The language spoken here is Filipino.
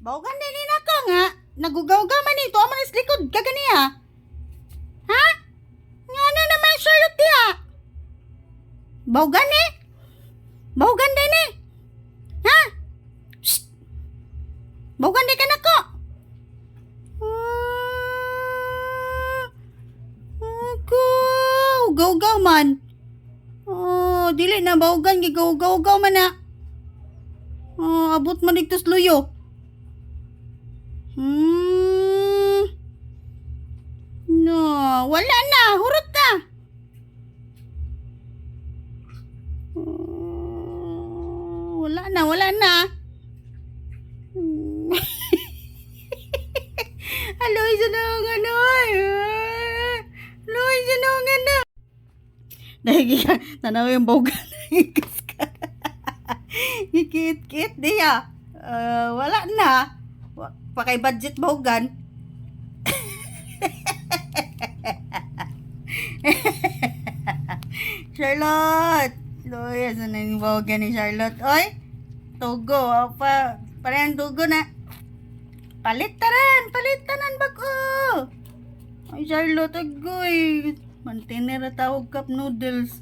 Bawgan din ako nga. Nagugaw-gaw man ito. Aman is likod ka ganiya. Ha? Nga na naman Charlotte diya. Bawgan eh. Bawgan din eh. Ha? Shh. Bawgan din ka na ko. Ako. Ugaw-gaw man. Oh, dili na bawgan. Gigaw-gaw man na. Oh, abot man dito luyo. No, wala na. Hurot na. Wala na, wala na. Aloy, sanungan na. Aloy, sanungan na. Dahil tanaw yung bogan. Ikit-kit diya. Wala na. Pakay budget bogan. Charlotte. Loy, asan na yung bogan ni Charlotte? Oy, tugo. Parang tugo na. Palitanan bako. Ay, Charlotte, agoy. Mantinera tawag cup noodles.